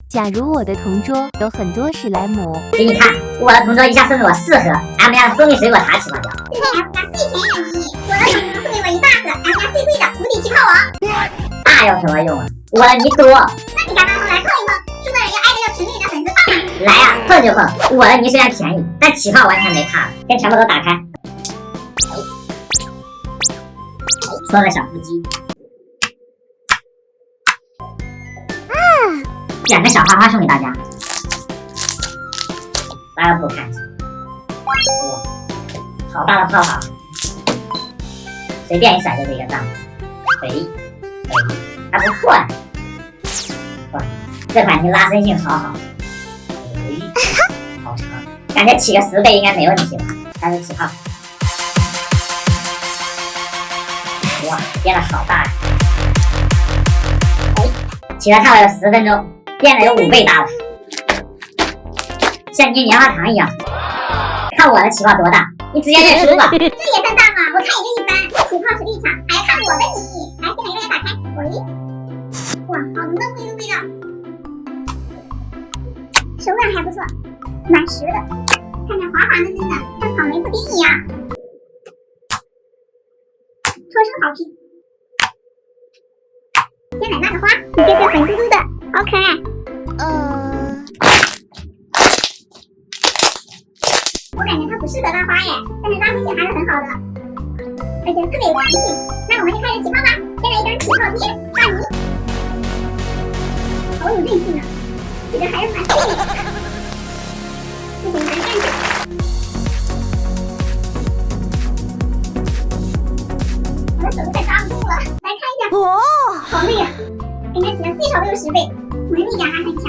假如我的同桌有很多史莱姆，给你看，我的同桌一下送给我4盒 M 家的蜂蜜水果茶起泡胶。这是 M 家最便宜的迷你，我的同桌送给我1大盒 M 家最贵的无敌气泡王。大有什么用啊？我的泥多。那你家当头来碰一碰，输的人要挨着要群里的粉丝泡吗？来呀、碰就碰。我的泥虽然便宜，但起泡完全没怕了。先全部都打开。送个小腹肌。2个小花花送给大家。拉个布看一下。哇，好大的泡泡。随便一甩就是一个账。还不错呀。哇，这款泥拉伸性好好。好长，感觉起个10倍应该没问题吧？开始起泡。哇，变得好大呀！起了差不多有10分钟，变得有5倍大了，像捏棉花糖一样。看我的起泡多大，你直接认输吧。这也算大吗？我看也就一般。起泡实力强，还要看我的泥。来，先来一个打开。哇，好浓的味道，手感还不错，蛮实的，看着滑滑嫩嫩的，像草莓布丁一样。说声好评。先来那个花，一个个粉嘟嘟的，好可爱。我感觉它不适合拉花耶，但是拉伸性还是很好的，而且特别有弹性。那我们就开始起泡吧。先来一张起泡贴，大泥，好有韧性啊，这个还是蛮脆的。不行，咱站起来。我的手都快抓不住了，来看一下。哦，好累啊！应该起了最少都有10倍，纹理感还很强。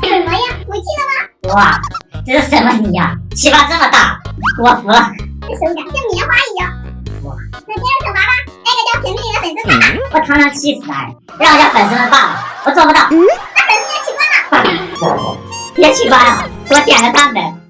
怎么样？服气了吗？哇，这是什么泥呀？起泡这么大，我服了。这手感像棉花一样。哇，那接着惩罚吧，来个叫群里的粉丝看看。我堂堂气死他，让我家粉丝们罢了，我做不到。那粉丝也取关了。别取关了，给我点个赞呗。